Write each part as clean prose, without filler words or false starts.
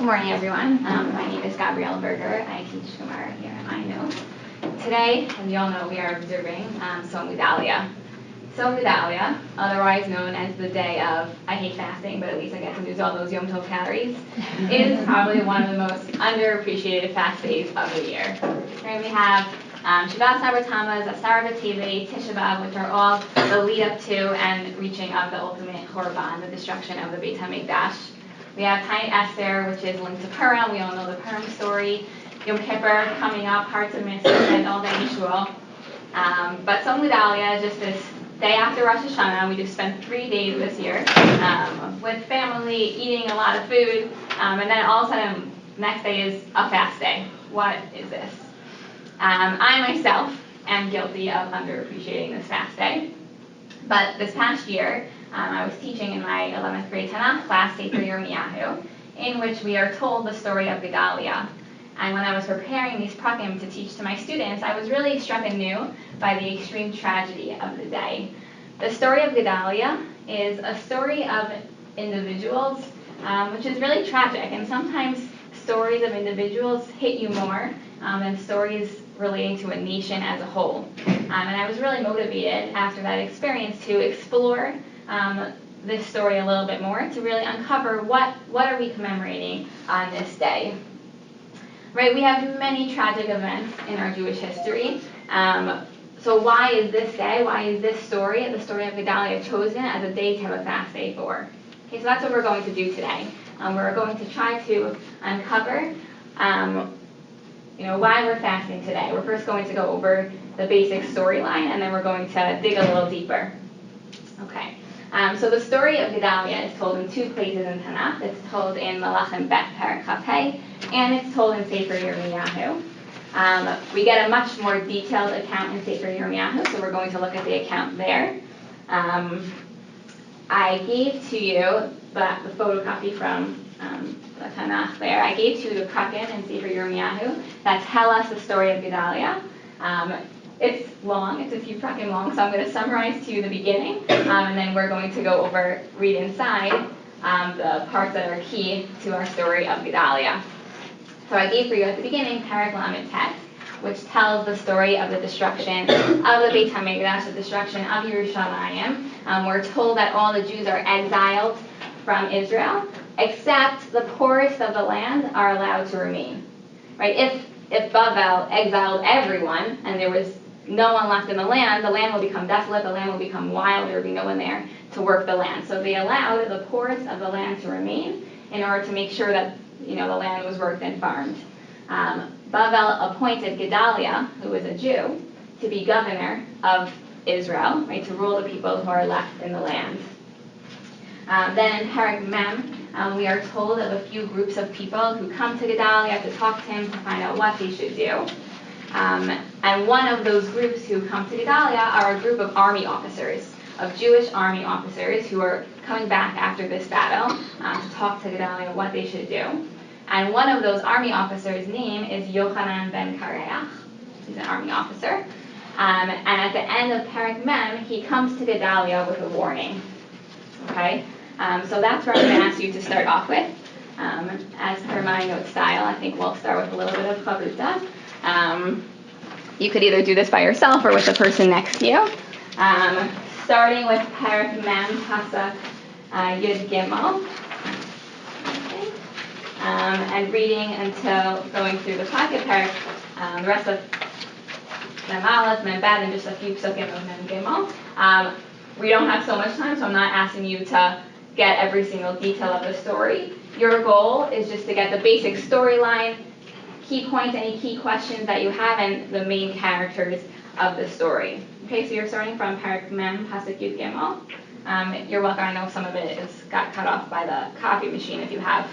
Good morning, everyone. My name is Gabrielle Berger. I teach Gemara here at Iyun. Today, as you all know, we are observing Tzom Gedalia. Tzom Gedalia, otherwise known as the day of, I hate fasting, but at least I get to lose all those Yom Tov calories, is probably one of the most underappreciated fast days of the year. Right, we have Shivat Asar B'Tammuz, Asar B'Tevet, Tisha B'Av, which are all the lead up to and reaching of the ultimate Korban, the destruction of the Beit HaMikdash. We have Tiny Esther, which is linked to Purim. We all know the Purim story. Yom Kippur coming up, Hearts of Mitzvah, and all day Yisrael. But Tzom Gedalia, just this day after Rosh Hashanah, we just spent 3 days this year with family, eating a lot of food, and then all of a sudden, next day is a fast day. What is this? I myself am guilty of underappreciating this fast day. But this past year, I was teaching in my 11th grade Tanakh class, Sefer Yirmiyahu, in which we are told the story of Gedalia. And when I was preparing these prakim to teach to my students, I was really struck anew by the extreme tragedy of the day. The story of Gedalia is a story of individuals, which is really tragic. And sometimes stories of individuals hit you more than stories relating to a nation as a whole. And I was really motivated after that experience to explore this story a little bit more, to really uncover what are we commemorating on this day. Right, we have many tragic events in our Jewish history. So why is this day, why is this story, the story of Gedalia, chosen as a day to have a fast day for? Okay, so that's what we're going to do today. We're going to try to uncover why we're fasting today. We're first going to go over the basic storyline, and then we're going to dig a little deeper. Okay, so the story of Gedalia is told in 2 places in Tanakh. It's told in Malachim Bet Perek Chaf Hey, and it's told in Sefer Yirmiyahu. We get a much more detailed account in Sefer Yirmiyahu, so we're going to look at the account there. I gave to you the photocopy from the Tanakh there. I gave to you the prakim in Sefer Yirmiyahu that tell us the story of Gedalia. It's long, it's a few prakim long, so I'm going to summarize to you the beginning, and then we're going to go over, read inside the parts that are key to our story of Gedalia. So I gave for you at the beginning Perek Lamed Tet, which tells the story of the destruction of the Beit HaMikdash, the destruction of Yerushalayim. We're told that all the Jews are exiled from Israel, except the poorest of the land are allowed to remain. Right? If Bavel exiled everyone and there was no one left in the land will become desolate, the land will become wild, there will be no one there to work the land. So they allowed the poorest of the land to remain in order to make sure that the land was worked and farmed. Bavel appointed Gedalia, who was a Jew, to be governor of Israel, right, to rule the people who are left in the land. Then in Perek Mem, we are told of a few groups of people who come to Gedalia to talk to him to find out what they should do. And one of those groups who come to Gedalia are a group of army officers, of Jewish army officers who are coming back after this battle to talk to Gedalia what they should do. And one of those army officers' name is Yochanan ben Kareach. He's an army officer. And at the end of Perek Mem, he comes to Gedalia with a warning. Okay? So that's where I'm going to ask you to start off with. As per my note style, I think we'll start with a little bit of chavruta. You could either do this by yourself or with the person next to you. Starting with Perek Mem, Pasuk Yud Gimel. Okay. And reading until going through the pocket Perek, the rest of Mem Aleph, Mem Bet, and just a few psukim of Mem Gimel. We don't have so much time, so I'm not asking you to get every single detail of the story. Your goal is just to get the basic storyline, key points, any key questions that you have, and the main characters of the story. Okay, so you're starting from Perek Mem, Pasuk Yud Gimel. You're welcome. I know some of it got cut off by the copy machine. If you have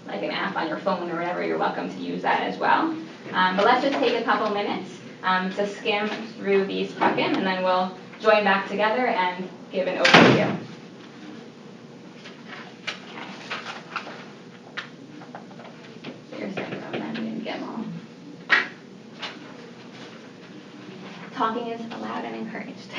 like an app on your phone or whatever, you're welcome to use that as well. But let's just take a couple minutes to skim through these prakim, and then we'll join back together and give an overview. So you're starting from Mem Gimel. Talking is allowed and encouraged.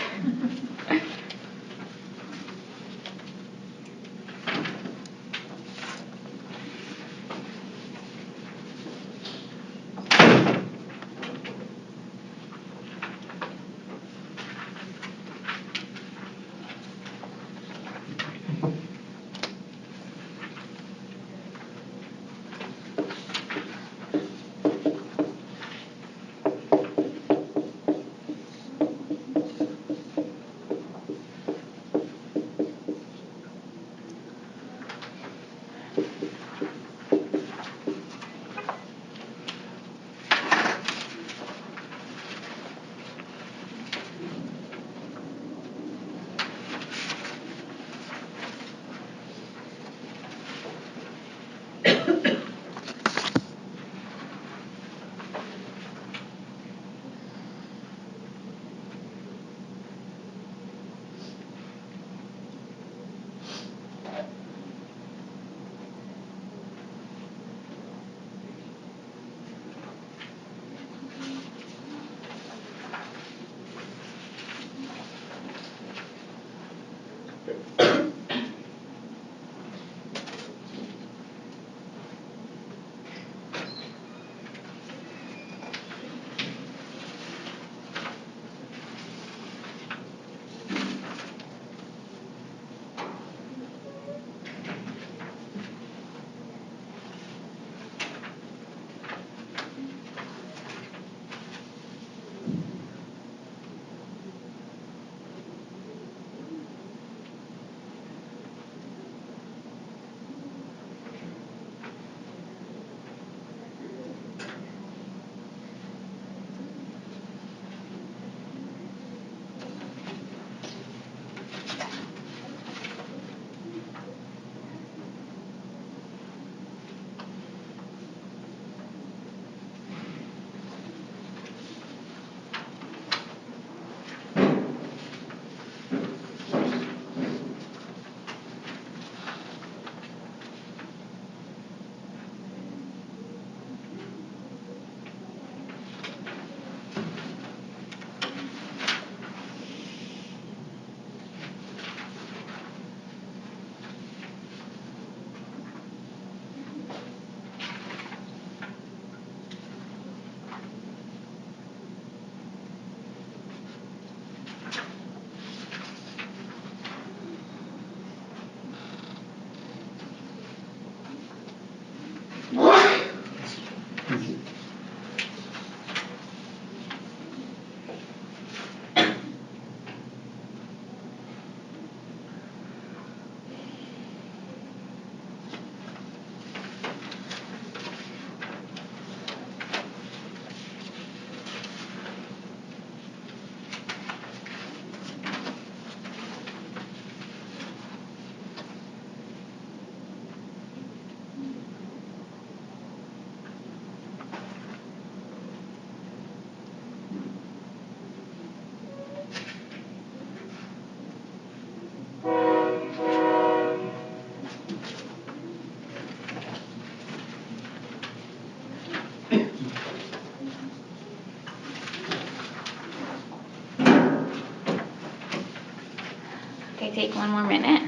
Okay, take one more minute.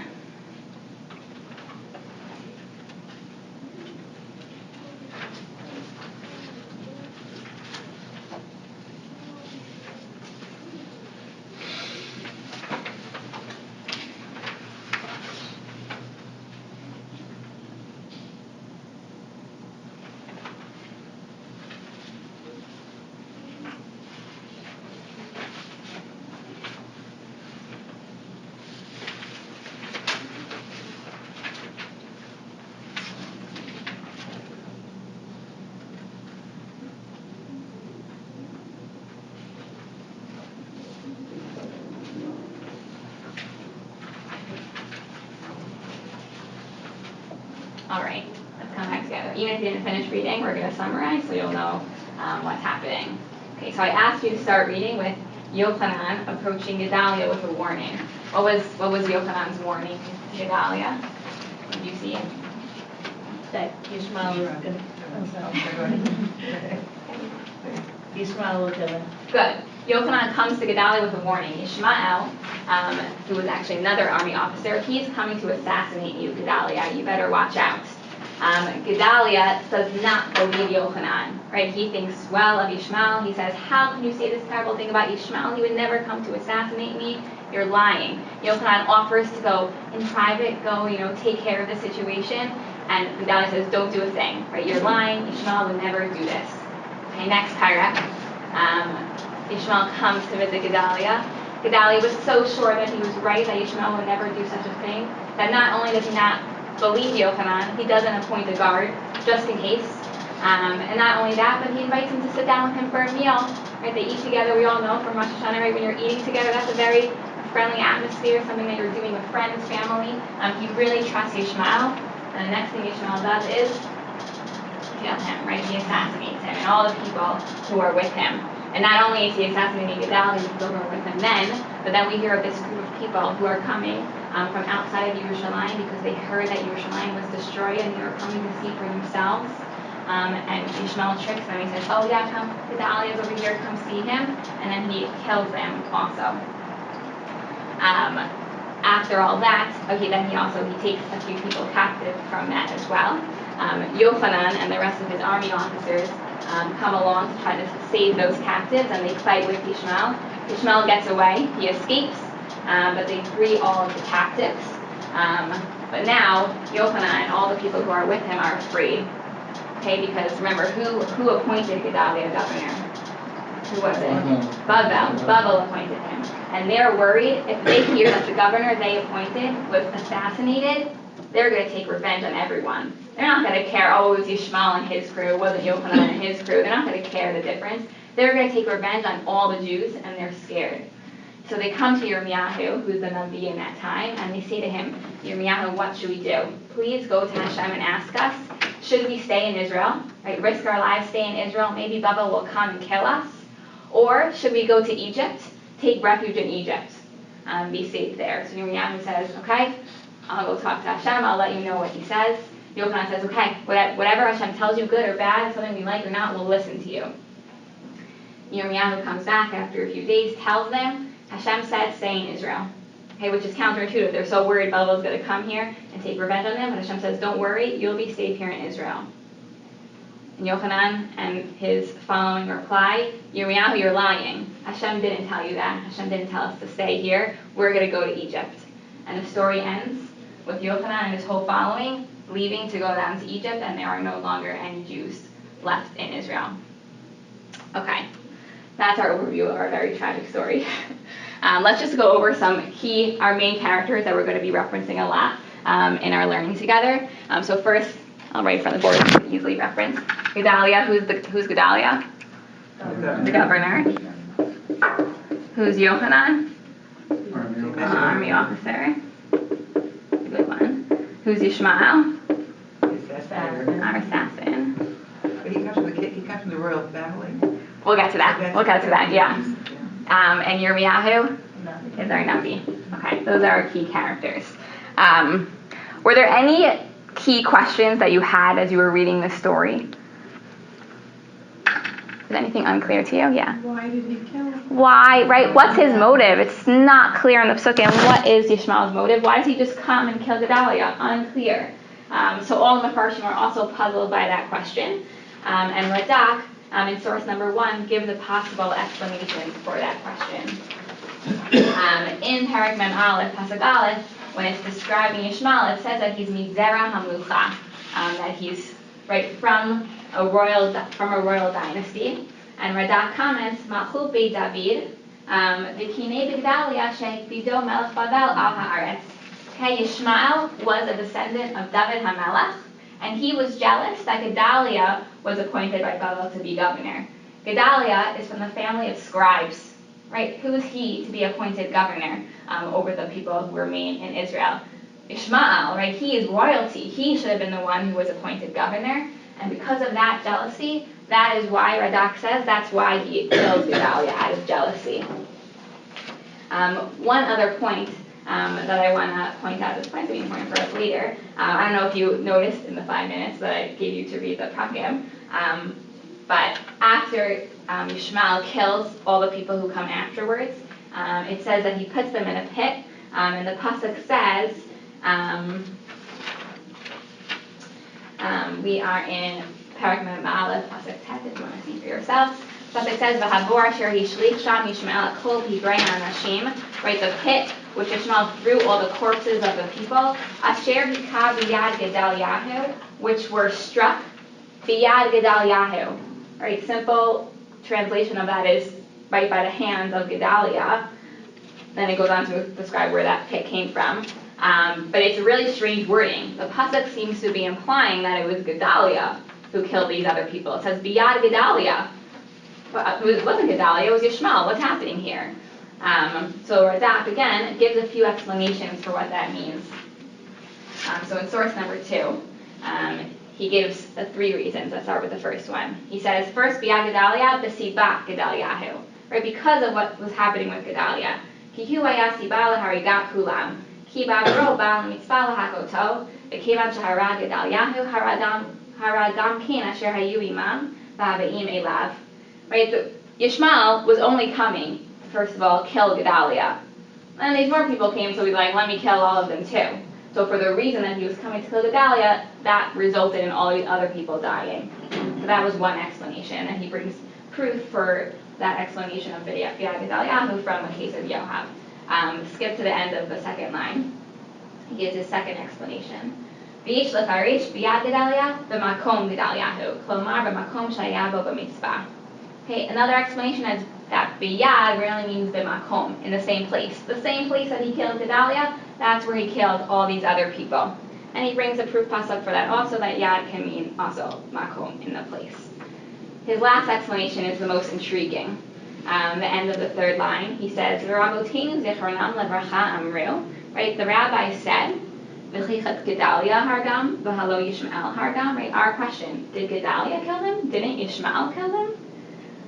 All right, let's come back together. Even if you didn't finish reading, we're going to summarize so you'll know what's happening. Okay, so I asked you to start reading with Yochanan approaching Gedalia with a warning. What was Yochanan's warning to Gedalia? Did you see it? That Ishmael was going to, Ishmael will kill him. Good. Yochanan comes to Gedalia with a warning. Ishmael, who was actually another army officer, he's coming to assassinate you, Gedalia. You better watch out. Gedalia does not believe Yochanan, right? He thinks well of Ishmael. He says, how can you say this terrible thing about Ishmael? He would never come to assassinate me. You're lying. Yochanan offers to go in private, take care of the situation. And Gedalia says, don't do a thing, right? You're lying. Ishmael would never do this. Okay, next paragraph. Ishmael comes to visit Gedalia. Gedalia was so sure that he was right, that Ishmael would never do such a thing, that not only does he not believe Yochanan. He doesn't appoint a guard, just in case. And not only that, but he invites him to sit down with him for a meal. Right? They eat together. We all know from Rosh Hashanah, right? When you're eating together, that's a very friendly atmosphere, something that you're doing with friends, family. He really trusts Yishmael. And the next thing Yishmael does is kill him, right? He assassinates him and all the people who are with him. And not only is he assassinating Gedalia, the people who are with him then, but then we hear of this group of people who are coming from outside of Yerushalayim because they heard that Yerushalayim was destroyed and they were coming to see for themselves. And Yishmael tricks them. He says, oh yeah, come, Gedaliah's over here, come see him. And then he kills them also. After all that, then he takes a few people captive from that as well. Yochanan and the rest of his army officers come along to try to save those captives, and they fight with Yishmael. Yishmael gets away, he escapes, but they free all of the captives. But now, Yochanan and all the people who are with him are freed. Okay, because remember, who appointed Gedaliah governor? Who was it? Bavel appointed him. And they're worried if they hear that the governor they appointed was assassinated, they're going to take revenge on everyone. They're not going to care, oh, it was Yishmael and his crew, it wasn't Yochanan and his crew. They're not going to care the difference. They're going to take revenge on all the Jews, and they're scared. So they come to Yirmiyahu, who's the Navi in that time, and they say to him, Yirmiyahu, what should we do? Please go to Hashem and ask us, should we stay in Israel? Right? Risk our lives, stay in Israel, maybe Baba will come and kill us. Or should we go to Egypt, take refuge in Egypt, be safe there? So Yirmiyahu says, okay, I'll go talk to Hashem, I'll let you know what he says. Yochanan says, okay, whatever Hashem tells you, good or bad, something we like or not, we'll listen to you. Yirmiyahu comes back after a few days, tells them, Hashem said, stay in Israel. Okay, which is counterintuitive. They're so worried Babel's going to come here and take revenge on them, but Hashem says, don't worry, you'll be safe here in Israel. And Yochanan and his following reply, Yirmiyahu, you're lying. Hashem didn't tell you that. Hashem didn't tell us to stay here. We're going to go to Egypt. And the story ends with Yochanan and his whole following leaving to go down to Egypt, and there are no longer any Jews left in Israel. Okay, that's our overview of our very tragic story. Let's just go over our main characters that we're going to be referencing a lot in our learning together. So first, I'll write from the board so you can easily reference. Gedalia, who's Gedalia? The governor. Who's Yochanan? Army officer. Good one. Who's Yishmael? Our assassin. But he comes from the royal family. We'll get to that. Yeah. And Yirmiyahu is our Navi. Okay, those are our key characters. Were there any key questions that you had as you were reading the story? Is anything unclear to you? Yeah. Why did he kill him? Why, right? What's his motive? It's not clear in the Psukim. What is Yishmael's motive? Why does he just come and kill Gedalia? Unclear. So all the Mefarshim are also puzzled by that question. And Radak, in source number 1, give the possible explanations for that question. In Perek Mem Aleph, Pasuk Aleph, when it's describing Yishmael, it says that he's Mizera Hamlucha, that he's right from a royal dynasty. And Radak comments, Malchut Beit David, V'kinei Gedalia she'ikbido Melech Bavel al haaretz. Okay, Yishmael was a descendant of David HaMelech, and he was jealous that Gedalia was appointed by Bavel to be governor. Gedalia is from the family of scribes, right? Who is he to be appointed governor over the people who remain in Israel? Ishmael, right? He is royalty. He should have been the one who was appointed governor. And because of that jealousy, that is why Radak says that's why he kills Gedalia, out of jealousy. One other point that I want to point out, this point's going to be important for us later. I don't know if you noticed in the 5 minutes that I gave you to read the Prakim, but after Yishmael kills all the people who come afterwards, it says that he puts them in a pit, and the pasuk says, we are in Perek Mem Aleph, pasuk Tet, if you want to see for yourselves. Pasuk says, "V'habor asher hishlich sham Yishmael kol hibrei ha'anashim," right, the pit which Yishmael threw all the corpses of the people, asher hika b'yad Gedaliahu, which were struck b'yad Gedaliahu. Right, simple translation of that is right by the hands of Gedalia. Then it goes on to describe where that pit came from. But it's a really strange wording. The pasuk seems to be implying that it was Gedaliah who killed these other people. It says Biyad Gedaliah. But it wasn't Gedaliah, it was Yishmael. What's happening here? So Radak, again, gives a few explanations for what that means. So in source number 2, he gives 3 reasons. Let's start with the first one. He says, first, Biyad Gedaliah, b'siba Gedaliahu. Right, because of what was happening with Gedaliah. Ki hu haya siba laharigat kulam. Ki ba'avro ba'al mitzvah lahakoto. V'kivan shehara Gedaliahu haragam kin asher hayu imam v'habeim elav. Right, so Yishmael was only coming, first of all, kill Gedaliah. And these more people came, so he's like, let me kill all of them too. So for the reason that he was coming to kill Gedaliah, that resulted in all these other people dying. So that was one explanation, and he brings proof for that explanation of Biyad Gedaliahu from the case of Yoav. Skip to the end of the second line. He gives his second explanation. V'ish lefarish Biyad Gedaliah b'makom Gedaliahu, klomar b'makom shaya bo b'mitzvah. Okay, another explanation is that Biyad really means b'makom, in the same place. The same place that he killed Gedaliah, that's where he killed all these other people. And he brings a proof pasuk for that also, that Yad can mean also makom, in the place. His last explanation is the most intriguing. The end of the third line, he says, V'rabotenu zichronam levracha amru. Right, the rabbi said, V'chichat Gedaliah hargam, v'halo Yishmael hargam. Right, our question, did Gedaliah kill them? Didn't Yishmael kill them?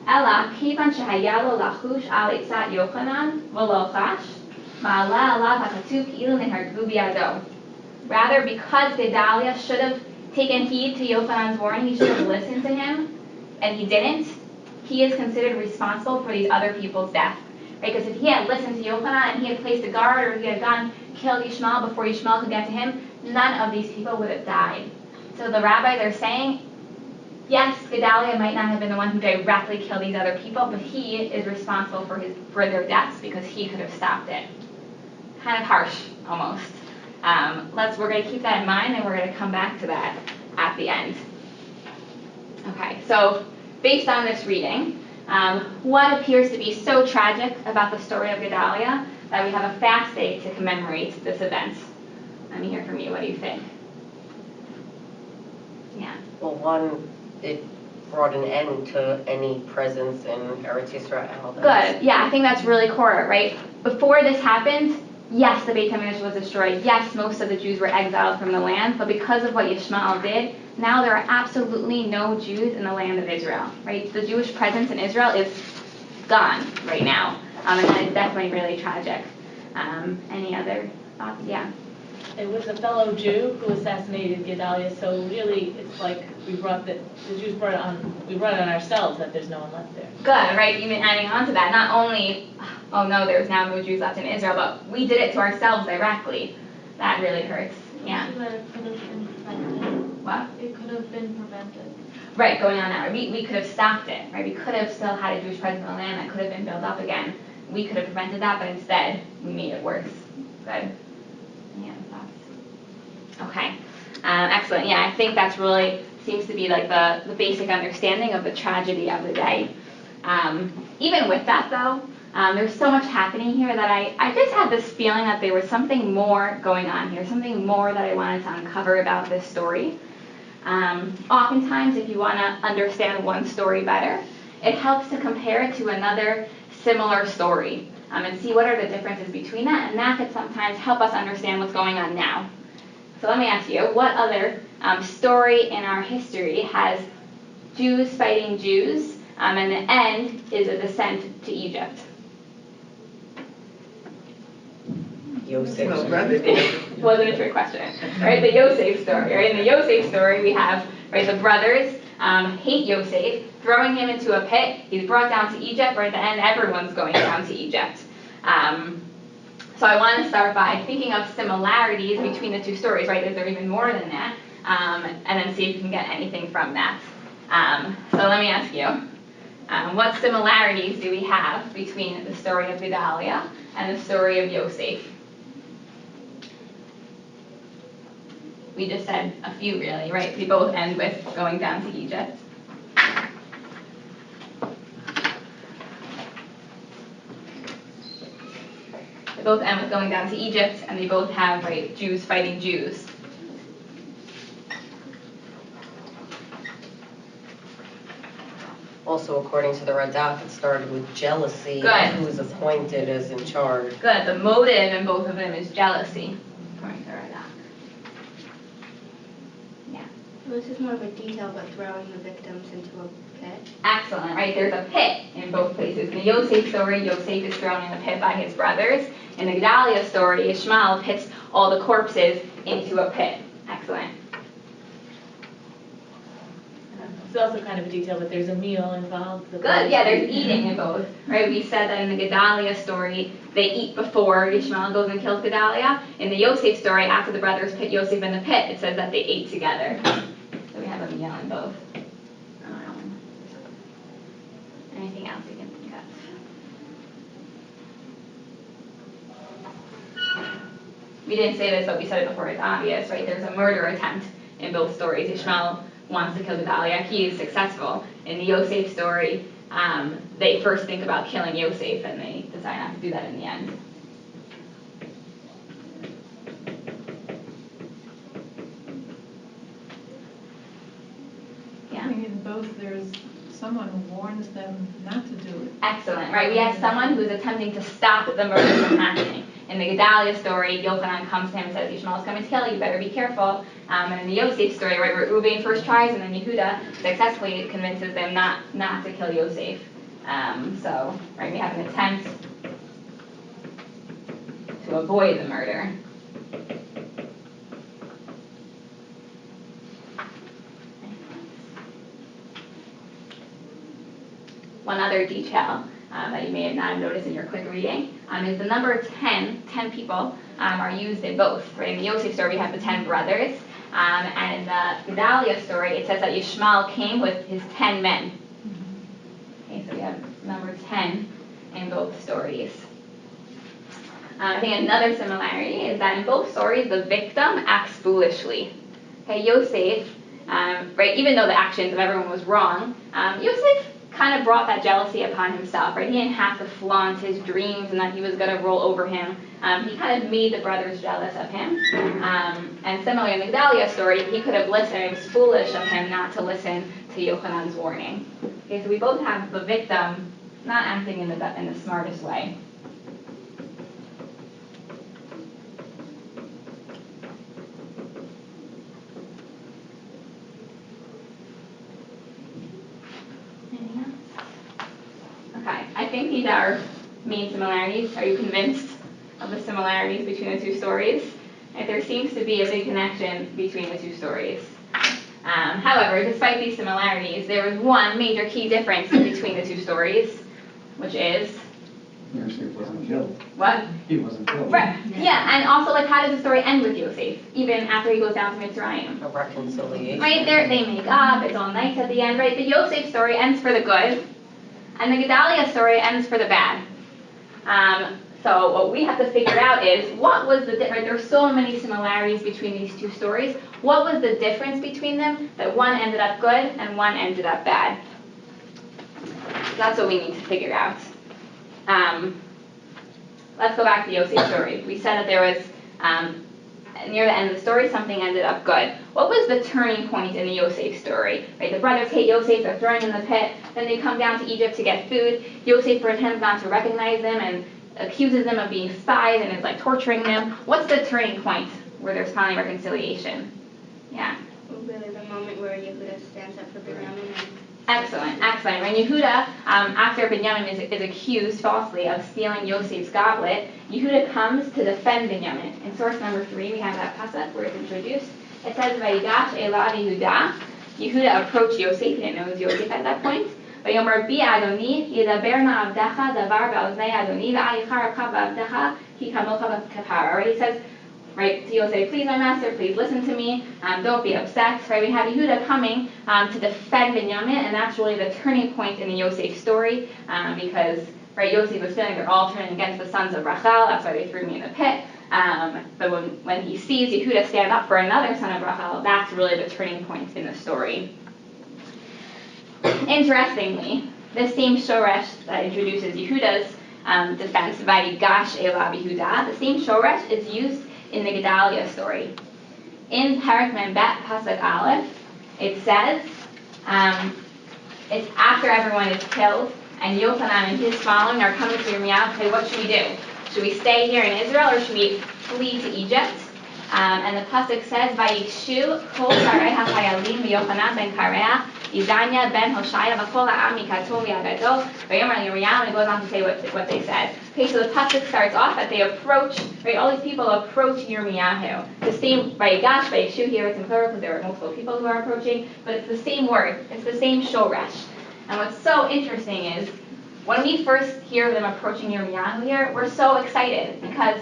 Ela kivan shehayalo lachush al etzat Yochanan v'lo chash ma'ala alav hakatuv ki'ilu nehargu biyado. Rather, because Gedaliah should have taken heed to Yochanan's warning, he should have listened to him, and he didn't, he is considered responsible for these other people's death. Right? Because if he had listened to Yochanan and he had placed a guard, or he had gone killed Yishmael before Yishmael could get to him, none of these people would have died. So the rabbis are saying, yes, Gedaliah might not have been the one who directly killed these other people, but he is responsible for their deaths because he could have stopped it. Kind of harsh, almost. We're going to keep that in mind, and we're going to come back to that at the end. Okay, so based on this reading, what appears to be so tragic about the story of Gedaliah that we have a fast day to commemorate this event? Let me hear from you. What do you think? Yeah. Well, one, it brought an end to any presence in Eretz Yisrael. Good. Yeah, I think that's really core, right? Before this happened, yes, the Beit HaMikdash was destroyed. Yes, most of the Jews were exiled from the land, but because of what Yishmael did, now there are absolutely no Jews in the land of Israel, right? The Jewish presence in Israel is gone right now, and that is definitely really tragic. Any other thoughts? Yeah. It was a fellow Jew who assassinated Gedaliah, so really it's like the Jews brought it on ourselves that there's no one left there. Good, right? Even adding on to that, not only, oh no, there's now no Jews left in Israel, but we did it to ourselves directly. That really hurts. Yeah. So that it could have been prevented. What? It could have been prevented. Right, going on now. We could have stopped it, right? We could have still had a Jewish presence in the land that could have been built up again. We could have prevented that, but instead, we made it worse. Good. Yeah, thoughts? Okay. Excellent. Yeah, I think that's really seems to be like the basic understanding of the tragedy of the day. Even with that, though, there's so much happening here that I just had this feeling that there was something more going on here, something more that I wanted to uncover about this story. Oftentimes, if you want to understand one story better, it helps to compare it to another similar story and see what are the differences between that, and that could sometimes help us understand what's going on now. So let me ask you, what other story in our history has Jews fighting Jews, and the end is a descent to Egypt? Yosef. Wasn't a trick question, right? The Yosef story, right? In the Yosef story, we have, right, the brothers hate Yosef, throwing him into a pit. He's brought down to Egypt, right? At the end, everyone's going down to Egypt. So I want to start by thinking of similarities between the two stories, right? Is there even more than that? And then see if you can get anything from that. So let me ask you, what similarities do we have between the story of Gedaliah and the story of Yosef? We just said a few, really, right? They both end with going down to Egypt. They both end with going down to Egypt, and they both have, right, Jews fighting Jews. Also, according to the Radak, it started with jealousy Good. of who's appointed as in charge. Good. The motive in both of them is jealousy, according to Radak. Yeah. Well, this is more of a detail, but throwing the victims into a pit. Excellent, right? There's a pit in both places. In the Yosef story, Yosef is thrown in a pit by his brothers. In the Gedalia story, Ishmael pits all the corpses into a pit. Excellent. It's also kind of a detail, but there's a meal involved. Good, yeah, there's eating in both, right? We said that in the Gedalia story, they eat before Ishmael goes and kills Gedalia. In the Yosef story, after the brothers pit Yosef in the pit, it says that they ate together. So we have a meal in both. Anything else you can think of? We didn't say this, but we said it before, it's obvious, right? There's a murder attempt in both stories. Ishmael wants to kill Gedalia. He is successful. In the Yosef story, they first think about killing Yosef, and they decide not to do that in the end. Yeah. I mean, in both, there's someone who warns them not to do it. Excellent, right? We have someone who's attempting to stop the murder from happening. In the Gedalia story, Yochanan comes to him and says, Ishmael's coming to kill you, better be careful. And in the Yosef story, right, where Reuben first tries, and then Yehuda successfully convinces them not to kill Yosef. So, right, we have an attempt to avoid the murder. One other detail that you may not have noticed in your quick reading is the number 10 people are used in both. Right? In the Yosef story, we have the 10 brothers, and in the Gedalia story, it says that Ishmael came with his 10 men. Okay, so we have number 10 in both stories. I think another similarity is that in both stories, the victim acts foolishly. Okay, Yosef, right, even though the actions of everyone was wrong, Yosef kind of brought that jealousy upon himself, right? He didn't have to flaunt his dreams and that he was going to roll over him. He kind of made the brothers jealous of him. And similarly in the Gedalia story, he could have listened. It was foolish of him not to listen to Yochanan's warning. Okay, so we both have the victim not acting in the smartest way. Okay, I think these are main similarities. Are you convinced of the similarities between the two stories? And there seems to be a big connection between the two stories. However, despite these similarities, there is one major key difference between the two stories, which is... Yosef wasn't killed. What? He wasn't killed. Right. Yeah, and also, like, how does the story end with Yosef, even after he goes down to Mitzrayim? A reconciliation. Right, they make up, it's all nice at the end, right? The Yosef story ends for the good, and the Gedalia story ends for the bad. So what we have to figure out is, what was the difference? There are so many similarities between these two stories. What was the difference between them that one ended up good and one ended up bad? So that's what we need to figure out. Let's go back to the Yosef story. We said that there was, near the end of the story, something ended up good. What was the turning point in the Yosef story? Right, the brothers hate Yosef, they're thrown in the pit, then they come down to Egypt to get food. Yosef pretends not to recognize them and accuses them of being spies and is like torturing them. What's the turning point where there's finally reconciliation? Yeah. Really, the moment where Yehuda stands up for Benjamin and... Excellent. When Yehuda, after Benjamin is accused falsely of stealing Yosef's goblet, Yehuda comes to defend Benjamin. In source number 3, we have that pasuk where it's introduced. It says, "Vayigash elav Yehuda." Yehuda approached Yosef. He didn't know it was Yosef at that point. "Vayomer bi Adoni yidaber ma'avdecha davar ba'oznei Adoni va'ayicharcha ba'avdecha ki kamocha b'kapara." Right? He says, right, to Yosef, "Please, my master, please listen to me. Don't be upset." Right? We have Yehuda coming to defend Benjamin, and that's really the turning point in the Yosef story, because right, Yosef was feeling they're all turning against the sons of Rachel. That's why they threw me in the pit. But when he sees Yehuda stand up for another son of Rachel, that's really the turning point in the story. Interestingly, this same shoresh that introduces Yehuda's defense, Vayigash Elav Yehuda. The same shoresh is used in the Gedalia story. In Parak Membet Pasuk Aleph, it says, it's after everyone is killed, and Yochanan and his following are coming to Yirmiyahu and say, what should we do? Should we stay here in Israel, or should we flee to Egypt? And the pasuk says, "Vayishu kol sarei hachayalim v'Yochanan ben Kareah, Izanya ben Hoshaya v'kol ha'am mikatol v'yagadol v'yomer Yirmiyahu," and it goes on to say what they said. Okay, so the pasuk starts off that they approach, right? All these people approach Yirmiyahu. The same Vayigash, Vayishu here it's in plural because there are multiple people who are approaching, but it's the same word. It's the same shoresh. And what's so interesting is when we first hear them approaching Yirmiyahu here, we're so excited because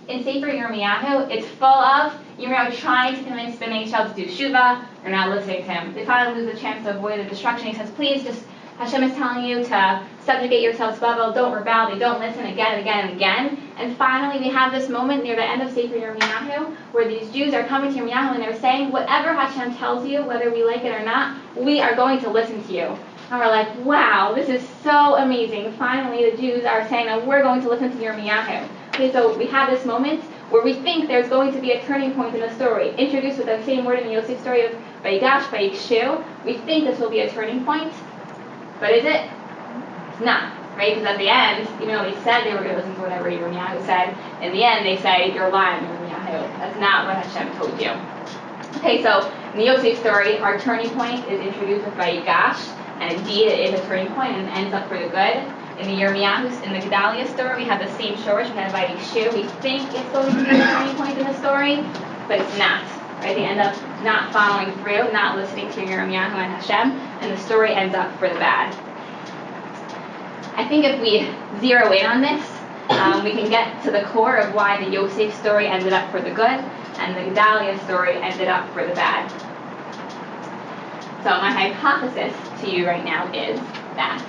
in Sefer Yirmiyahu, it's full of Yirmiyahu trying to convince Bnei Israel to do Shuvah. They're not listening to him. They finally lose the chance to avoid the destruction. He says, please, just Hashem is telling you to subjugate yourselves to Babel, don't rebel. They don't listen again and again and again. And finally, we have this moment near the end of Sefer Yirmiyahu where these Jews are coming to Yirmiyahu and they're saying, whatever Hashem tells you, whether we like it or not, we are going to listen to you. And we're like, wow, this is so amazing. Finally, the Jews are saying that we're going to listen to Yirmiyahu. Okay, so we have this moment where we think there's going to be a turning point in the story. Introduced with the same word in the Yosef story of Vayigash, Vayishu. We think this will be a turning point. But is it? It's not, right? Because at the end, even though they said they were going to listen to whatever Yirmiyahu said, in the end they say, you're lying, Yirmiyahu. That's not what Hashem told you. Okay, so in the Yosef story, our turning point is introduced with Vayigash. And indeed, it is a turning point and ends up for the good. In the Yirmiyahu, in the Gedalia story, we have the same shoresh. We have Vayishu. We think it's going to be a turning point in the story, but it's not. Right? They end up not following through, not listening to Yirmiyahu and Hashem, and the story ends up for the bad. I think if we zero in on this, we can get to the core of why the Yosef story ended up for the good, and the Gedalia story ended up for the bad. So my hypothesis to you right now is that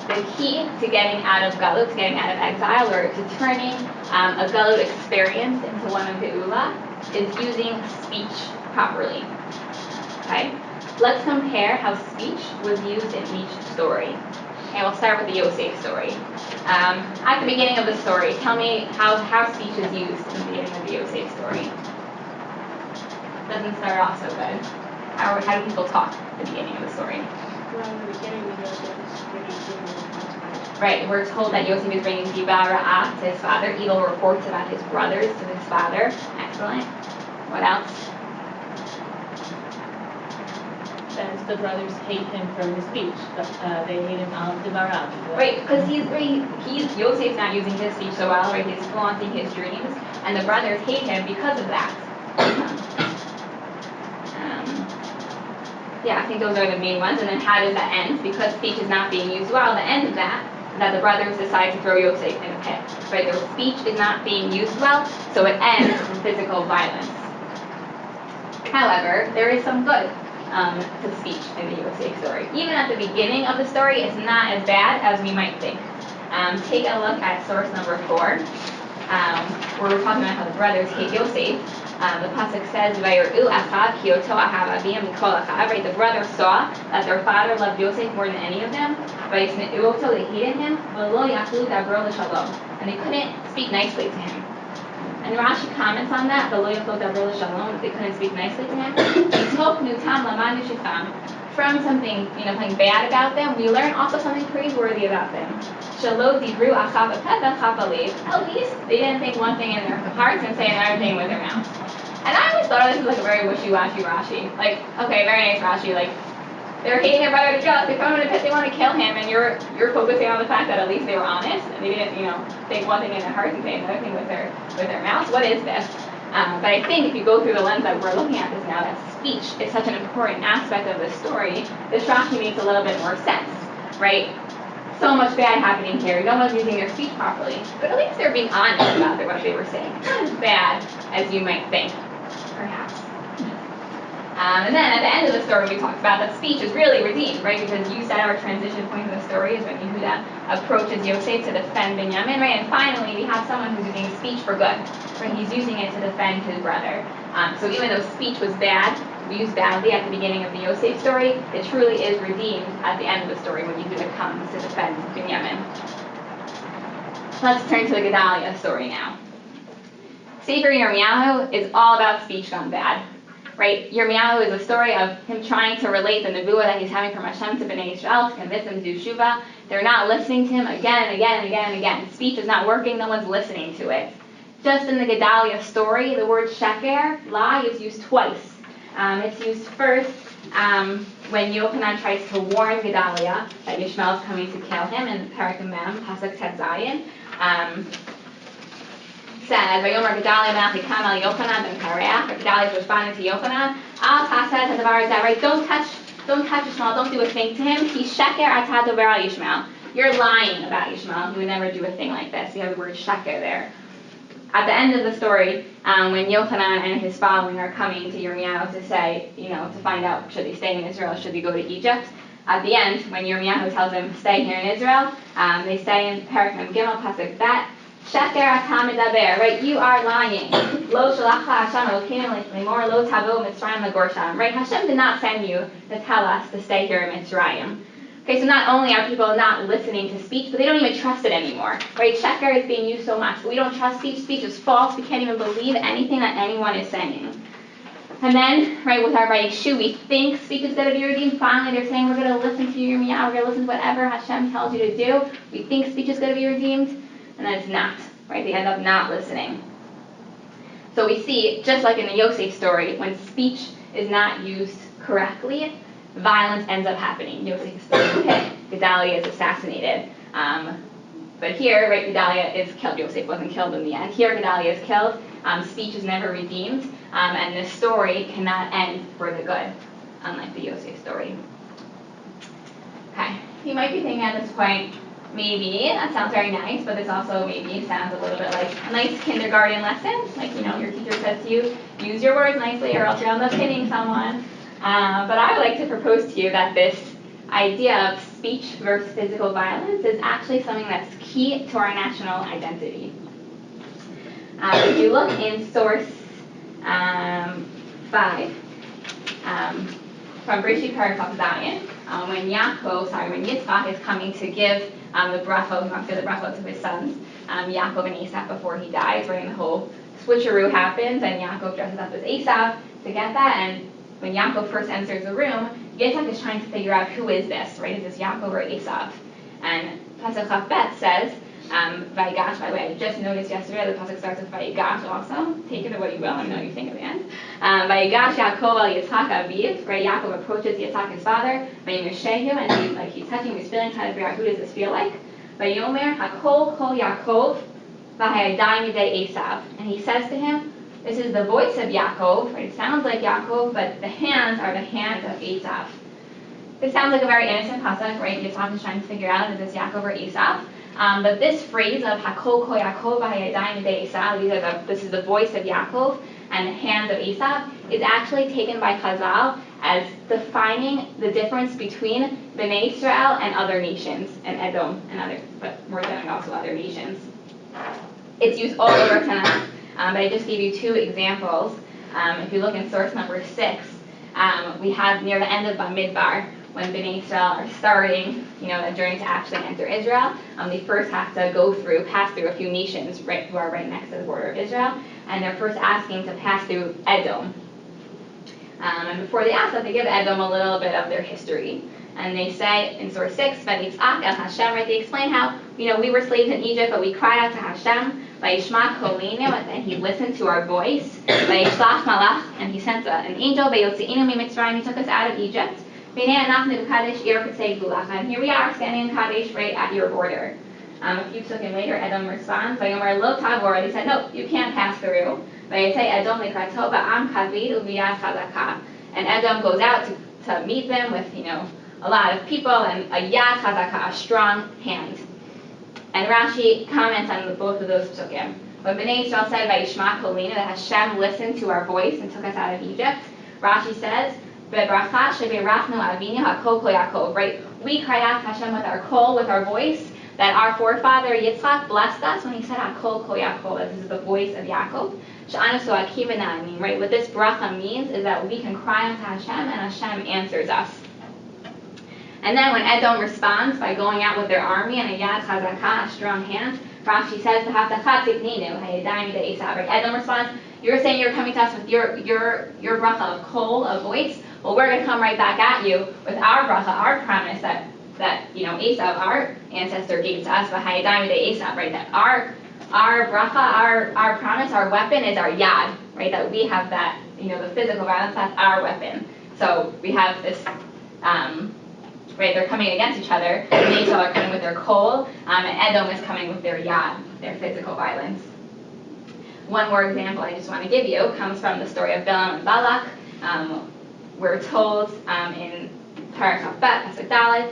the key to getting out of Galut, to getting out of exile, or to turning a Galut experience into one of Geula, is using speech properly. Okay? Let's compare how speech was used in each story. Okay, we'll start with the Yosef story. At the beginning of the story, tell me how speech is used in the beginning of the Yosef story. Doesn't start off so good. How do people talk at the beginning of the story? Well, in the beginning, we know that bringing Right, we're told that Yosef is bringing Dibara'ah to his father, evil reports about his brothers to his father. Excellent. What else? Says the brothers hate him for his speech. They hate him al Dibara'ah. Right, because Yosef's not using his speech so well, right? He's flaunting his dreams, and the brothers hate him because of that. Yeah, I think those are the main ones. And then how does that end? Because speech is not being used well, the end of that is that the brothers decide to throw Yosef in a pit. Right? Their speech is not being used well, so it ends in physical violence. However, there is some good to speech in the Yosef story. Even at the beginning of the story, it's not as bad as we might think. Take a look at source number 4, where we're talking about how the brothers hate Yosef. The pasuk says, "Vayir'u achav ki oto ahav avim mikol achav." Right, the brothers saw that their father loved Yosef more than any of them. Vayisne'u oto, they hated him. V'lo yachlu dabro l'shalom, and they couldn't speak nicely to him. And Rashi comments on that. V'lo yachlu dabro l'shalom, that they couldn't speak nicely to him. Mitoknu tam lamanu shecham. From something, something bad about them, we learn also something praiseworthy about them. Shalo dibru achav apeh v'chav. At least they didn't think one thing in their hearts and say another thing with their mouths. And I always thought this was like a very wishy-washy Rashi. Like, okay, very nice Rashi. Like, they're hating their brother to death. They throw him in a pit. They want to kill him, and you're focusing on the fact that at least they were honest and they didn't, think one thing in their hearts and say another thing with their mouths. What is this? But I think if you go through the lens that we're looking at this now, that speech is such an important aspect of the story. This Rashi makes a little bit more sense, right? So much bad happening here. No one's using their speech properly, but at least they're being honest about what they were saying. It's not as bad as you might think. Perhaps. And then at the end of the story, we talked about that speech is really redeemed, right? Because you said our transition point in the story is when Yehuda approaches Yosef to defend Binyamin, right? And finally, we have someone who's using speech for good, right? He's using it to defend his brother. So even though speech was bad, used badly at the beginning of the Yosef story, it truly is redeemed at the end of the story when Yehuda comes to defend Binyamin. Let's turn to the Gedalia story now. Sefer Yirmiyahu is all about speech gone bad, right? Yirmiyahu is a story of him trying to relate the nevuah that he's having from Hashem to Bnei Israel to convince them to do Shuvah. They're not listening to him again and again and again and again. Speech is not working, no one's listening to it. Just in the Gedalia story, the word sheker, lie, is used twice. It's used first when Yochanan tries to warn Gedalia that Yishmael is coming to kill him in Perek Mem, Pasuk Tet Zayin. Says, Vayomer Gedalia ben Achikam el Yochanan ben Kareach, or Gedalia is responding to Yochanan, Al Taseh Hadavar Zeh, right? Don't touch Yishmael, don't do a thing to him. He sheker atah dover al Yishmael. You're lying about Yishmael. He would never do a thing like this. You have the word sheker there. At the end of the story, when Yochanan and his following are coming to Yirmiyahu to say, to find out should they stay in Israel, should they go to Egypt, at the end, when Yirmiyahu tells them stay here in Israel, they say in Perek Mem Gimel Pasuk Bet, Sheker atah medaber, right? You are lying. Lo shalachcha Hashem Elokeinu lemor lo tavo Mitzrayim legor sham, right? Hashem did not send you to tell us to stay here in Mitzrayim. Okay, so not only are people not listening to speech, but they don't even trust it anymore, right? Sheker is being used so much. We don't trust speech. Speech is false. We can't even believe anything that anyone is saying. And then, right, with our Vayishu, we think speech is going to be redeemed. Finally, they're saying we're going to listen to Yirmiyahu, we're going to listen to whatever Hashem tells you to do. We think speech is going to be redeemed, and then it's not, right? They end up not listening. So we see, just like in the Yosef story, when speech is not used correctly, violence ends up happening. Yosef is thrown in the pit. Gedalia is assassinated. But here, right, Gedalia is killed. Yosef wasn't killed in the end. Here, Gedalia is killed. Speech is never redeemed. And this story cannot end for the good, unlike the Yosef story. Okay, you might be thinking at this point, maybe that sounds very nice, but this also maybe sounds a little bit like a nice kindergarten lesson. Like, your teacher says to you, use your words nicely or else you're end up hitting someone. But I would like to propose to you that this idea of speech versus physical violence is actually something that's key to our national identity. If you look in source 5, from Berger Perek Zayin, when Yitzchak is coming to give the brachot, he wants to give the brachot to his sons, Yaakov and Esav, before he dies, right? And the whole switcheroo happens, and Yaakov dresses up as Esav to get that, and when Yaakov first enters the room, Yitzchak is trying to figure out who is this, right? Is this Yaakov or Esav? And Pasuk Chaf Bet says, Vayigash, by the way, I just noticed yesterday the Pasuk starts with Vayigash also. Take it to what you will, let me know what you think at the end. Vayigash Yaakov al Yitzchak Aviv, right? Yaakov approaches Yitzchak, his father, Vayimer Shehu, and he's touching his feelings, trying to figure out who does this feel like. Vayomer Hakol Kol Yaakov, Vahayadai Midei Esav. And he says to him, this is the voice of Yaakov, right? It sounds like Yaakov, but the hands are the hands of Esav. This sounds like a very innocent pasuk, right? Yitzchak is trying to figure out, is this Yaakov or Esav? But this phrase of Hakol Ko Yaakov V'Hayadayim Midei Esav, this is the voice of Yaakov and the hands of Esav, is actually taken by Chazal as defining the difference between Bnei Israel and other nations, and Edom and other, but we're saying also other nations. It's used all over Tanakh. But I just gave you 2 examples. If you look in source number 6, we have near the end of Bamidbar, when Bnei Israel are starting, the journey to actually enter Israel. They first have to pass through a few nations who are right next to the border of Israel, and they're first asking to pass through Edom. And before they ask that, they give Edom a little bit of their history. And they say in source 6, V'nitzak el Hashem, right? They explain how, we were slaves in Egypt, but we cried out to Hashem. Vayishma kolinu, and he listened to our voice. Vayishlach malach, and he sent an angel. Vayotziinu miMitzrayim, he took us out of Egypt. V'nei anachnu b'kadesh ir k'tzei gulach, and here we are standing in Kadesh, right at your border. A few seconds later, Edom responds. Vayomer lo tavor, they said, no, you can't pass through. Vayetei Edom likrato ba'am kavid uviyad chazaka, and Edom goes out to meet them with, a lot of people and a yad chazaka, a strong hand. And Rashi comments on both of those psukim. When Bnei Israel said, Vayishma kolinu, that Hashem listened to our voice and took us out of Egypt, Rashi says, Bebracha sheberachnu avinu hakol kol Yaakov, right? We cried out to Hashem with our kol, with our voice, that our forefather Yitzchak blessed us when he said hakol kol Yaakov, that this is the voice of Yaakov. She'anu so akivana, right? What this bracha means is that we can cry unto Hashem and Hashem answers us. And then when Edom responds by going out with their army and a yad chazakah, a strong hand, Rashi says, right? Edom responds, you're saying you're coming to us with your bracha of kol, of voice. Well, we're going to come right back at you with our bracha, our promise that Esav, our ancestor, gave to us, right? That our bracha, our promise, our weapon is our yad, right? That we have that, the physical violence, that's our weapon. So we have this, right, they're coming against each other. Esav are coming with their kol, and Edom is coming with their yad, their physical violence. One more example I just want to give you comes from the story of Balaam and Balak. We're told in Parak Bet, Pasuk Dalet,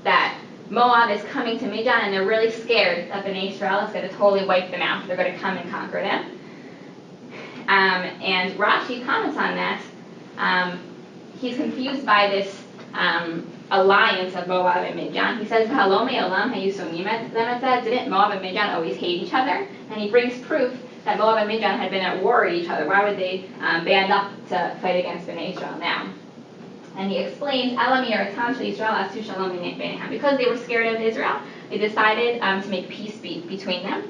that Moab is coming to Midian, and they're really scared that Bnei Israel is going to totally wipe them out. They're going to come and conquer them. And Rashi comments on that. He's confused by this alliance of Moab and Midian. He says, didn't Moab and Midian always hate each other? And he brings proof that Moab and Midian had been at war with each other. Why would they band up to fight against Bnei Israel now? And he explains, because they were scared of Israel, they decided to make peace between them.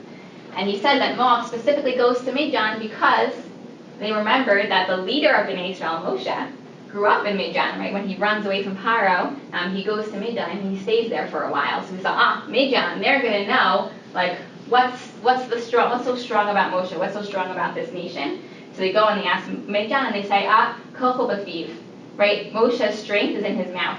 And he said that Moab specifically goes to Midian because they remembered that the leader of Bnei Israel, Moshe, grew up in Midian, right? When he runs away from Paro, he goes to Midian and he stays there for a while. So we saw, Midian, they're going to know, like, what's so strong about Moshe? What's so strong about this nation? So they go and they ask Midian and they say, kocho b'fiv, right? Moshe's strength is in his mouth.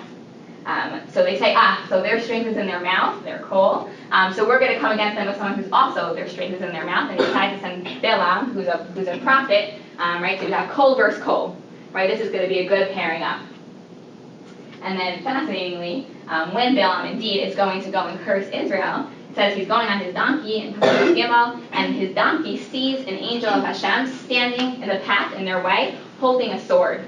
So they say, so their strength is in their mouth, their kol. So we're going to come against them with someone who's also, their strength is in their mouth. And he decides to send Balaam, who's a prophet, right? So we have kol versus kol, right? This is going to be a good pairing up. And then, fascinatingly, when Balaam indeed is going to go and curse Israel, it says he's going on his donkey in Pasuk Gimel, and his donkey sees an angel of Hashem standing in the path in their way, holding a sword.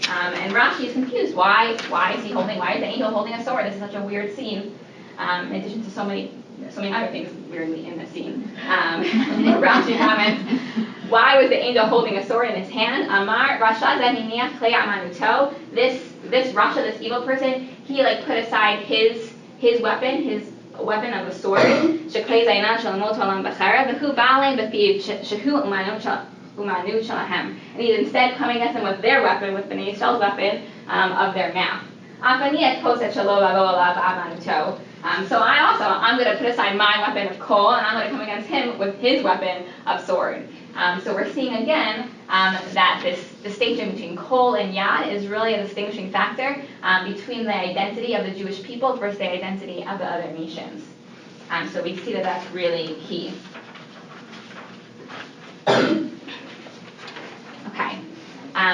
And Rashi is confused. Why is the angel holding a sword? This is such a weird scene. In addition to so many other things weirdly in the scene. Rashi comments, why was the angel holding a sword in his hand? Amar Rasha Zaniniach Klei Amanuto. This Rasha, this evil person, he put aside his weapon, his weapon of a sword. Sheklei Zainan Shalamot Olam Bechara. V'hu Baalem B'fiv Shehu Umanu Shalahem. And he's instead coming at them with their weapon, with Bnei Yisrael's weapon of their mouth. So I'm going to put aside my weapon of kol, and I'm going to come against him with his weapon of sword. So we're seeing again that this distinction between kol and yad is really a distinguishing factor between the identity of the Jewish people versus the identity of the other nations. So we see that that's really key. Okay.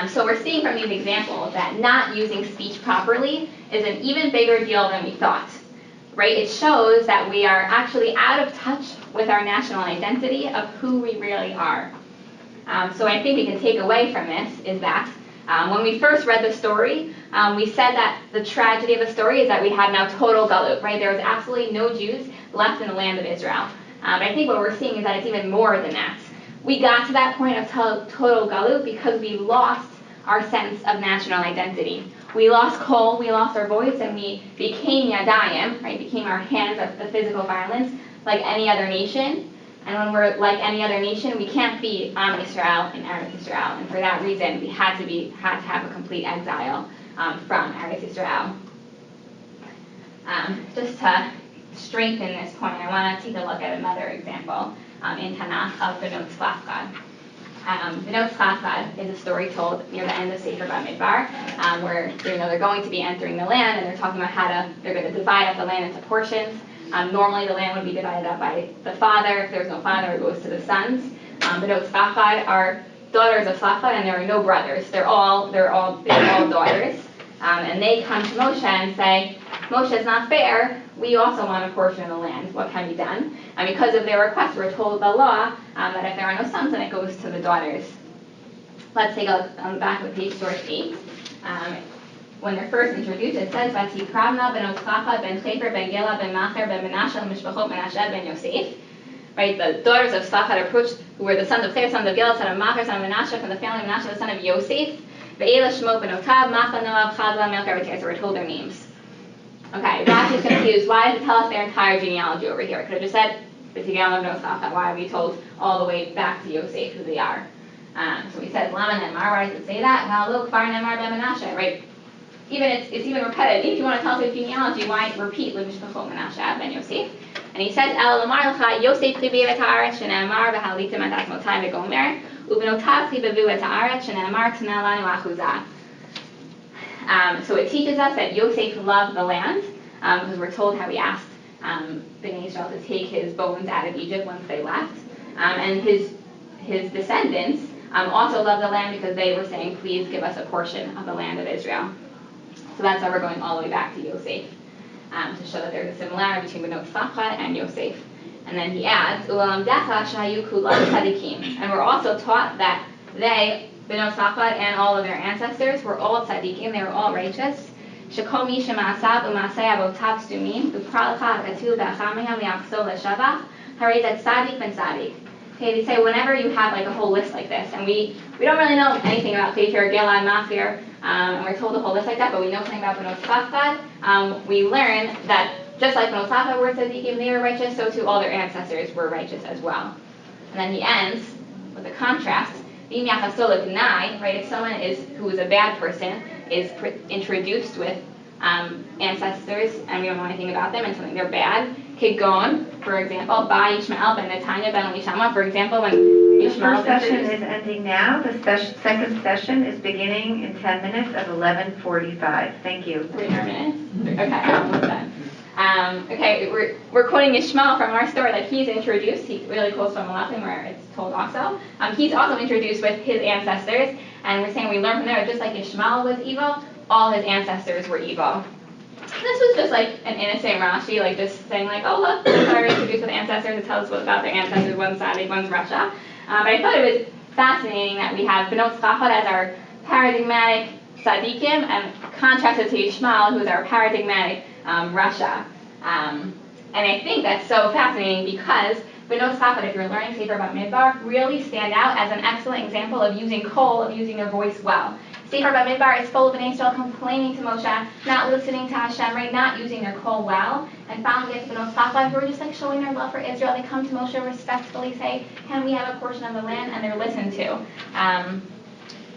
So we're seeing from these examples that not using speech properly is an even bigger deal than we thought, right? It shows that we are actually out of touch with our national identity of who we really are. So I think we can take away from this is that when we first read the story, we said that the tragedy of the story is that we have now total galut, right? There is absolutely no Jews left in the land of Israel. But I think what we're seeing is that it's even more than that. We got to that point of total galut because we lost our sense of national identity. We lost kol, we lost our voice, and we became yadayim, right? Became our hands of the physical violence, like any other nation. And when we're like any other nation, we can't be Am Yisrael and Eretz Yisrael. And for that reason, we had to have a complete exile from Eretz Yisrael. Just to strengthen this point, I want to take a look at another example in Tanakh of Benot Tzlafchad. Benot Tzlafchad is a story told near the end of Sefer Bamidbar, where they're going to be entering the land, and they're talking about they're going to divide up the land into portions. Normally, the land would be divided up by the father. If there's no father, it goes to the sons. Benot Tzlafchad are daughters of Tzlafchad, and there are no brothers. They're all daughters, and they come to Moshe and say, Moshe, it's not fair. We also want a portion of the land. What can be done? And because of their request, we're told the law that if there are no sons, then it goes to the daughters. Let's take a look on the back of page source 8. When they're first introduced, it says, Vatikravna ben Otzlafchad ben Chefer ben Gela ben Macher ben Menashe Mishpachot Menashe ben Yosef. Right, the daughters of Tzlafchad approached, who were the sons of Chefer, son of Gela, son of Macher, son of Menashe, from the family of Menashe, the son of Yosef. Ve'ela Shmot ben Otav, Macha Noav, Chadla, Melchar, so we're told their names. Okay, Rashi's confused. Why does it tell us their entire genealogy over here? It could have just said Why are we told all the way back to Yosef who they are? So he says, Lama Nemar, why does it say that? Well, look, Bar Nemar Ben Menashe, right? Even it's even repetitive. Even if you want to tell us a genealogy, why repeat L'mishpachot Menashe Ben Yosef? And he says, El Lamar L'cha Yosef Chibev et haaretz shene'amar v'halitim et asmotai v'gomer u'benotav chibevu et haaretz shene'amar t'na lanu achuzah. So it teaches us that Yosef loved the land, because we're told how he asked Bnei Israel to take his bones out of Egypt once they left. And his descendants also loved the land because they were saying, please give us a portion of the land of Israel. So that's why we're going all the way back to Yosef, to show that there's a similarity between Benot Tzafat and Yosef. And then he adds, U'alamdecha shahayu kulam tzadikim. And we're also taught that they, Benot Tzafat and all of their ancestors, were all tzadikim, they were all righteous. Shekol mi shema'asav u'masei avotav stumim u'pralcha ha'katul b'achamiham li'achzol l'shavach harei zed tzadik ben tzadik. Okay, they say whenever you have like a whole list like this, and we don't really know anything about Sefer, Gilad, Machir, and we're told a whole list like that, but we know something about Benot Tzafat, we learn that just like Benot Tzafat were tzaddikim, they were righteous, so too all their ancestors were righteous as well. And then he ends with a contrast. Right, if someone who is a bad person is introduced with ancestors and we don't know anything about them and something they're bad, Kigon, for example, by Yishmael ben Netanya ben Elishama, for example, when The Yishmael first session is ending now. The second session is beginning in 10 minutes at 11:45. Thank you. 3 more minutes? Okay, almost done. Okay, we're quoting Ishmael from our story. Like he's introduced, he really quotes from Malachim where it's told also. He's also introduced with his ancestors, and we're saying we learn from there that just like Ishmael was evil, all his ancestors were evil. This was just like an innocent Rashi, like just saying like, oh look, they're introduced with ancestors, it tells us about their ancestors, one's Tzaddik, one's Rasha. But I thought it was fascinating that we have Benot Tzafat as our paradigmatic Tzaddikim and contrasted to Yishmael, who's our paradigmatic Rasha. And I think that's so fascinating because Benot Tzafat, if you're learning Sefer Bamidbar, really stand out as an excellent example of using kol, of using their voice well. Sefer Bamidbar is full of Bnei Israel complaining to Moshe, not listening to Hashem, right, not using their kol well. And finally gets Benot Tzafat, who are just like showing their love for Israel. They come to Moshe respectfully, say, can we have a portion of the land? And they're listened to.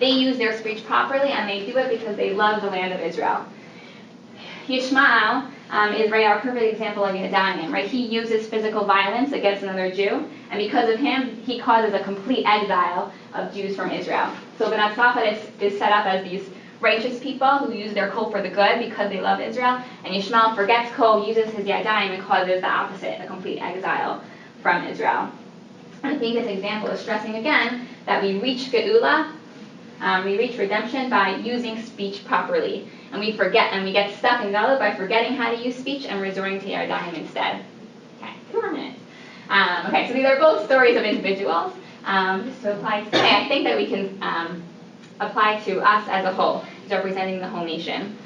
They use their speech properly, and they do it because they love the land of Israel. Yishmael is right our perfect example of Yadayim, right? He uses physical violence against another Jew, and because of him, he causes a complete exile of Jews from Israel. So Benot Tzafat is set up as these righteous people who use their kol for the good because they love Israel, and Yishmael forgets kol, uses his Yadayim, and causes the opposite, a complete exile from Israel. And I think this example is stressing again that we reach Geula, we reach redemption by using speech properly. And we forget, and we get stuck in Galut by forgetting how to use speech and resorting to Yadayim instead. Okay, 2 more minutes. Okay, so these are both stories of individuals. Just to apply today, I think that we can apply to us as a whole, representing the whole nation.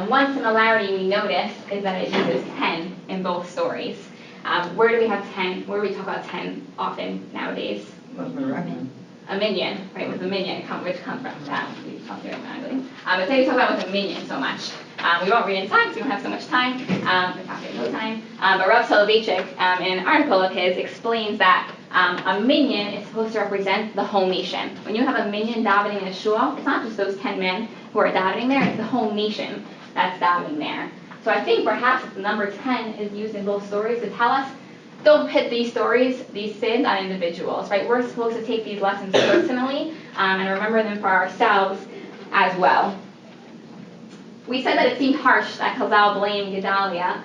One similarity we notice is that it uses 10 in both stories. Where do we have 10? Where do we talk about 10 often nowadays? A minion, right, with a minion, which comes from that. We talked about it. But today we talk about with a minion so much. We won't read inside because we don't have so much time. We have no time. But Rav Soloveitchik, in an article of his, explains that a minion is supposed to represent the whole nation. When you have a minion davening in a shul, it's not just those 10 men who are davening there, it's the whole nation that's davening there. So I think perhaps the number 10 is used in both stories to tell us, don't pit these stories, these sins on individuals, right? We're supposed to take these lessons personally and remember them for ourselves as well. We said that it seemed harsh that Chazal blamed Gedaliah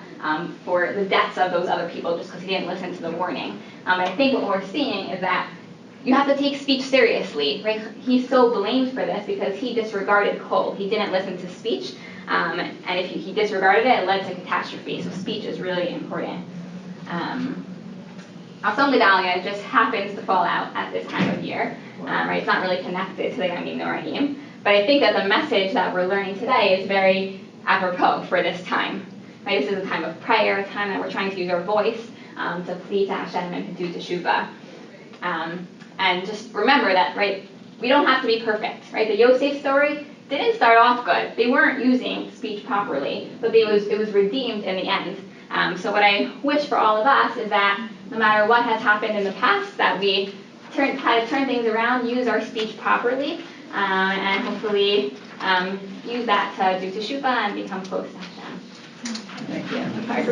for the deaths of those other people just because he didn't listen to the warning. I think what we're seeing is that you have to take speech seriously, right? He's so blamed for this because he disregarded kol. He didn't listen to speech, and if he disregarded it, it led to catastrophe. So speech is really important. Asom Gedalia just happens to fall out at this time of year, right? It's not really connected to the Yamim Noraim, but I think that the message that we're learning today is very apropos for this time, right? This is a time of prayer, a time that we're trying to use our voice to plead to Hashem and to do teshuvah. And just remember that, right? We don't have to be perfect, right? The Yosef story didn't start off good. They weren't using speech properly, but it was redeemed in the end. So what I wish for all of us is that no matter what has happened in the past, that we try to turn things around, use our speech properly, and hopefully use that to do teshuva and become close to Hashem. Thank you.